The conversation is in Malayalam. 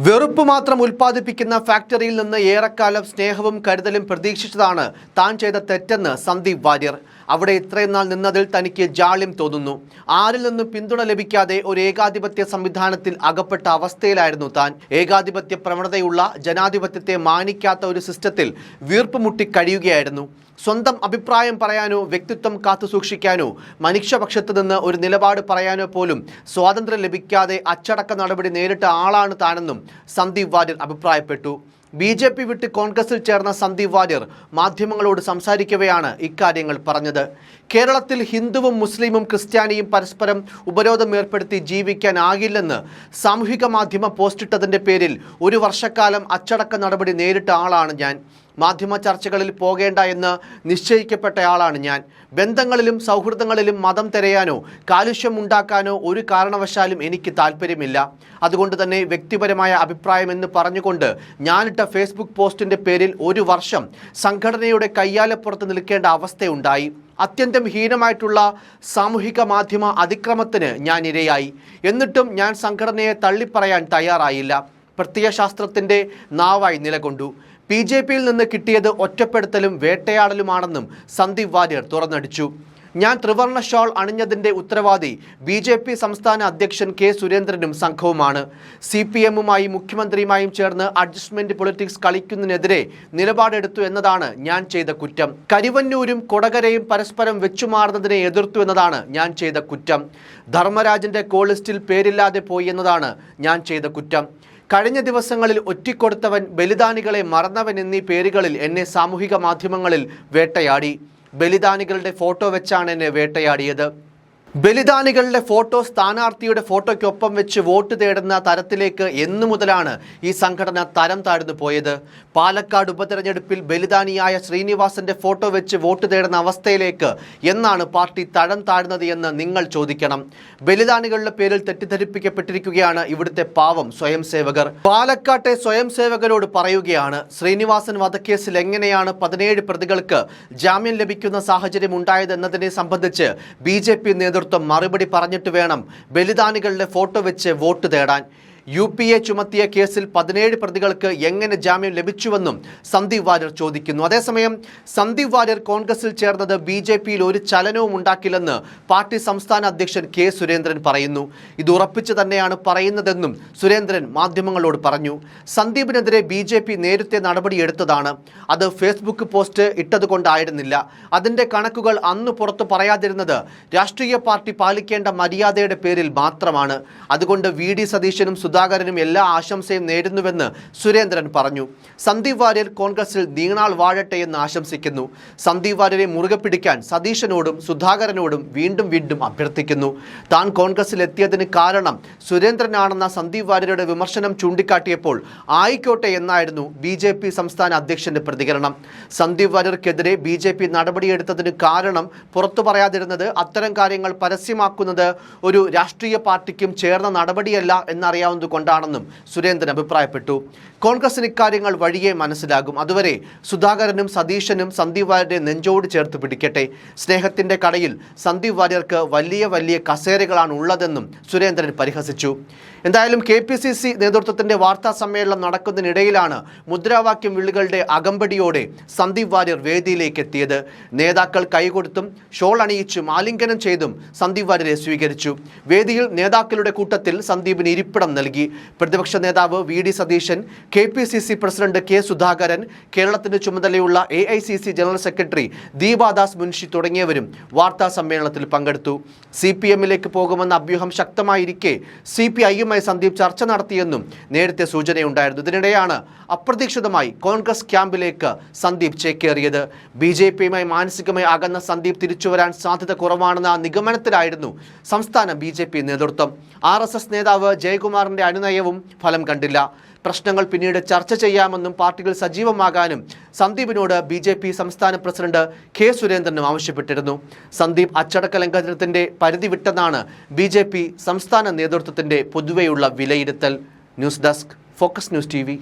വെറുപ്പ് മാത്രം ഉൽപ്പാദിപ്പിക്കുന്ന ഫാക്ടറിയിൽ നിന്ന് ഏറെക്കാലം സ്നേഹവും കരുതലും പ്രതീക്ഷിച്ചതാണ് താൻ ചെയ്ത തെറ്റെന്ന് സന്ദീപ് വാര്യർ. അവിടെ ഇത്രയും നാൾ നിന്നതിൽ തനിക്ക് ജാള്യം തോന്നുന്നു. ആരിൽ നിന്നും പിന്തുണ ലഭിക്കാതെ ഒരു ഏകാധിപത്യ സംവിധാനത്തിൽ അകപ്പെട്ട അവസ്ഥയിലായിരുന്നു താൻ. ഏകാധിപത്യ പ്രവണതയുള്ള, ജനാധിപത്യത്തെ മാനിക്കാത്ത ഒരു സിസ്റ്റത്തിൽ വീർപ്പുമുട്ടി കഴിയുകയായിരുന്നു. സ്വന്തം അഭിപ്രായം പറയാനോ വ്യക്തിത്വം കാത്തുസൂക്ഷിക്കാനോ മനുഷ്യപക്ഷത്ത് നിന്ന് ഒരു നിലപാട് പറയാനോ പോലും സ്വാതന്ത്ര്യം ലഭിക്കാതെ അച്ചടക്ക നടപടി നേരിട്ട ആളാണ് താനെന്നും സന്ദീപ് വാര്യർ അഭിപ്രായപ്പെട്ടു. BJP വിട്ട് കോൺഗ്രസിൽ ചേർന്ന സന്ദീപ് വാര്യർ മാധ്യമങ്ങളോട് സംസാരിക്കവെയാണ് ഇക്കാര്യങ്ങൾ പറഞ്ഞത്. കേരളത്തിൽ ഹിന്ദുവും മുസ്ലിമും ക്രിസ്ത്യാനിയും പരസ്പരം ഉപരോധം ഏർപ്പെടുത്തി ജീവിക്കാനാകില്ലെന്ന് സാമൂഹിക മാധ്യമ പോസ്റ്റിട്ടതിൻ്റെ പേരിൽ ഒരു വർഷക്കാലം അച്ചടക്ക നടപടി നേരിട്ട ആളാണ് ഞാൻ. മാധ്യമ ചർച്ചകളിൽ പോകേണ്ട എന്ന് നിശ്ചയിക്കപ്പെട്ടയാളാണ് ഞാൻ. ബന്ധങ്ങളിലും സൗഹൃദങ്ങളിലും മതം തിരയാനോ കാലുഷ്യം ഉണ്ടാക്കാനോ ഒരു കാരണവശാലും എനിക്ക് താല്പര്യമില്ല. അതുകൊണ്ട് തന്നെ വ്യക്തിപരമായ അഭിപ്രായം എന്ന് പറഞ്ഞുകൊണ്ട് ഞാനിട്ട ഫേസ്ബുക്ക് പോസ്റ്റിൻ്റെ പേരിൽ ഒരു വർഷം സംഘടനയുടെ കയ്യാലപ്പുറത്ത് നിൽക്കേണ്ട അവസ്ഥയുണ്ടായി. അത്യന്തം ഹീനമായിട്ടുള്ള സാമൂഹിക മാധ്യമ അതിക്രമത്തിന് ഞാൻ ഇരയായി. എന്നിട്ടും ഞാൻ സംഘടനയെ തള്ളിപ്പറയാൻ തയ്യാറായില്ല. പ്രത്യയശാസ്ത്രത്തിൻ്റെ നാവായി നിലകൊണ്ടു. BJPയിൽ നിന്ന് കിട്ടിയത് ഒറ്റപ്പെടുത്തലും വേട്ടയാടലുമാണെന്നും സന്ദീപ് വാര്യർ തുറന്നടിച്ചു. ഞാൻ ത്രിവർണ്ണ ഷാൾ അണിഞ്ഞതിൻ്റെ ഉത്തരവാദി BJP സംസ്ഥാന അധ്യക്ഷൻ K. സുരേന്ദ്രനും സംഘവുമാണ്. CPMുമായി മുഖ്യമന്ത്രിയുമായും ചേർന്ന് അഡ്ജസ്റ്റ്മെന്റ് പൊളിറ്റിക്സ് കളിക്കുന്നതിനെതിരെ നിലപാടെടുത്തു എന്നതാണ് ഞാൻ ചെയ്ത കുറ്റം. കരിവന്നൂരും കൊടകരയും പരസ്പരം വെച്ചുമാറുന്നതിനെ എതിർത്തു എന്നതാണ് ഞാൻ ചെയ്ത കുറ്റം. ധർമ്മരാജന്റെ കോൾ ലിസ്റ്റിൽ പേരില്ലാതെ പോയി എന്നതാണ് ഞാൻ ചെയ്ത കുറ്റം. കഴിഞ്ഞ ദിവസങ്ങളിൽ ഒറ്റിക്കൊടുത്തവൻ, ബലിദാനികളെ മറന്നവൻ എന്നീ പേരുകളിൽ എന്നെ സാമൂഹിക മാധ്യമങ്ങളിൽ വേട്ടയാടി. ബലിദാനികളുടെ ഫോട്ടോ വെച്ചാണ് എന്നെ വേട്ടയാടിയത്. ബലിദാനികളുടെ ഫോട്ടോ സ്ഥാനാർത്ഥിയുടെ ഫോട്ടോയ്ക്കൊപ്പം വെച്ച് വോട്ട് തേടുന്ന തരത്തിലേക്ക് എന്നു മുതലാണ് ഈ സംഘടന തരം താഴ്ന്നു പോയത്? പാലക്കാട് ഉപതെരഞ്ഞെടുപ്പിൽ ബലിദാനിയായ ശ്രീനിവാസന്റെ ഫോട്ടോ വെച്ച് വോട്ട് തേടുന്ന അവസ്ഥയിലേക്ക് എന്നാണ് പാർട്ടി തരം താഴ്ന്നത് എന്ന് നിങ്ങൾ ചോദിക്കണം. ബലിദാനികളുടെ പേരിൽ തെറ്റിദ്ധരിപ്പിക്കപ്പെട്ടിരിക്കുകയാണ് ഇവിടുത്തെ പാവം സ്വയം സേവകർ. പാലക്കാട്ടെ സ്വയം സേവകരോട് പറയുകയാണ്, ശ്രീനിവാസൻ വധക്കേസിൽ എങ്ങനെയാണ് 17 പ്രതികൾക്ക് ജാമ്യം ലഭിക്കുന്ന സാഹചര്യം ഉണ്ടായതെന്നതിനെ സംബന്ധിച്ച് BJP നേതൃത്വം മറുപടി പറഞ്ഞിട്ട് വേണം ബലിദാനികളുടെ ഫോട്ടോ വെച്ച് വോട്ട് തേടാൻ. UPA ചുമത്തിയ കേസിൽ 17 പ്രതികൾക്ക് എങ്ങനെ ജാമ്യം ലഭിച്ചുവെന്നും സന്ദീപ് വാര്യർ ചോദിക്കുന്നു. അതേസമയം സന്ദീപ് വാര്യർ കോൺഗ്രസിൽ ചേർന്നത് BJPയിൽ ഒരു ചലനവും ഉണ്ടാക്കില്ലെന്ന് പാർട്ടി സംസ്ഥാന അധ്യക്ഷൻ K. സുരേന്ദ്രൻ പറയുന്നു. ഇത് ഉറപ്പിച്ചു തന്നെയാണ് പറയുന്നതെന്നും സുരേന്ദ്രൻ മാധ്യമങ്ങളോട് പറഞ്ഞു. സന്ദീപിനെതിരെ BJP നേരത്തെ നടപടിയെടുത്തതാണ്. അത് ഫേസ്ബുക്ക് പോസ്റ്റ് ഇട്ടതുകൊണ്ടായിരുന്നില്ല. അതിൻ്റെ കണക്കുകൾ അന്ന് പുറത്തു പറയാതിരുന്നത് രാഷ്ട്രീയ പാർട്ടി പാലിക്കേണ്ട മര്യാദയുടെ പേരിൽ മാത്രമാണ്. അതുകൊണ്ട് VD സതീശനും സുധാകരനും എല്ലാ ആശംസയും നേരുന്നുവെന്ന് സുരേന്ദ്രൻ പറഞ്ഞു. സന്ദീപ് വാര്യർ കോൺഗ്രസിൽ നീണാൾ വാഴട്ടെ എന്ന് ആശംസിക്കുന്നു. സന്ദീപ് വാര്യരെ മുറുകെ പിടിക്കാൻ സതീശനോടും സുധാകരനോടും വീണ്ടും അഭ്യർത്ഥിക്കുന്നു. താൻ കോൺഗ്രസിൽ എത്തിയതിന് കാരണം സുരേന്ദ്രനാണെന്ന സന്ദീപ് വാര്യരുടെ വിമർശനം ചൂണ്ടിക്കാട്ടിയപ്പോൾ ആയിക്കോട്ടെ എന്നായിരുന്നു BJP സംസ്ഥാന അധ്യക്ഷന്റെ പ്രതികരണം. സന്ദീപ് വാര്യർക്കെതിരെ BJP നടപടിയെടുത്തതിന് കാരണം പുറത്തു പറയാതിരുന്നത്, അത്തരം കാര്യങ്ങൾ പരസ്യമാക്കുന്നത് ഒരു രാഷ്ട്രീയ പാർട്ടിക്കും ചേർന്ന നടപടിയല്ല എന്നറിയാവുന്നത് കൊണ്ടാണെന്നും സുരേന്ദ്രൻ അഭിപ്രായപ്പെട്ടു. കോൺഗ്രസിന് ഇക്കാര്യങ്ങൾ വഴിയെ മനസ്സിലാകും. അതുവരെ സുധാകരനും സതീശനും സന്ദീപ് വാര്യരെ നെഞ്ചോട് ചേർത്ത് പിടിക്കട്ടെ. സ്നേഹത്തിന്റെ കടയിൽ സന്ദീപ് വാര്യർക്ക് വലിയ കസേരകളാണ് ഉള്ളതെന്നും സുരേന്ദ്രൻ പരിഹസിച്ചു. എന്തായാലും KPCC നേതൃത്വത്തിന്റെ വാർത്താ സമ്മേളനം നടക്കുന്നതിനിടയിലാണ് മുദ്രാവാക്യം വിളികളുടെ അകമ്പടിയോടെ സന്ദീപ് വാര്യർ വേദിയിലേക്ക് എത്തിയത്. നേതാക്കൾ കൈകൊടുത്തും ഷോൾ അണിയിച്ചും ആലിംഗനം ചെയ്തും സന്ദീപ് വാര്യരെ സ്വീകരിച്ചു. വേദിയിൽ നേതാക്കളുടെ കൂട്ടത്തിൽ സന്ദീപിന് ഇരിപ്പിടം നൽകി. പ്രതിപക്ഷ നേതാവ് VD Satheesan, KPCC president K. Sudhakaran, കേരളത്തിന്റെ ചുമതലയുള്ള AICC general secretary Deepa Das Munshi തുടങ്ങിയവരും വാർത്താ സമ്മേളനത്തിൽ പങ്കെടുത്തു. CPMലേക്ക് പോകുമെന്ന അഭ്യൂഹം ശക്തമായിരിക്കെ CPIയുമായി സന്ദീപ് ചർച്ച നടത്തിയെന്നും നേരത്തെ സൂചനയുണ്ടായിരുന്നു. ഇതിനിടെയാണ് അപ്രതീക്ഷിതമായി കോൺഗ്രസ് ക്യാമ്പിലേക്ക് സന്ദീപ് ചേക്കേറിയത്. BJPയുമായി മാനസികമായി അകന്ന സന്ദീപ് തിരിച്ചുവരാൻ സാധ്യത കുറവാണെന്ന നിഗമനത്തിലായിരുന്നു സംസ്ഥാന BJP നേതൃത്വം. RSS നേതാവ് ജയകുമാറിന്റെ അനുനയവും ഫലം കണ്ടില്ല. പ്രശ്നങ്ങൾ പിന്നീട് ചർച്ച ചെയ്യാമെന്നും പാർട്ടികൾ സജീവമാകാനും സന്ദീപിനോട് BJP സംസ്ഥാന പ്രസിഡന്റ് K. സുരേന്ദ്രനും ആവശ്യപ്പെട്ടിരുന്നു. സന്ദീപ് അച്ചടക്ക ലംഘനത്തിന്റെ പരിധി വിട്ടെന്നാണ് BJP സംസ്ഥാന നേതൃത്വത്തിന്റെ പൊതുവെയുള്ള വിലയിരുത്തൽ. News desk, focus news TV.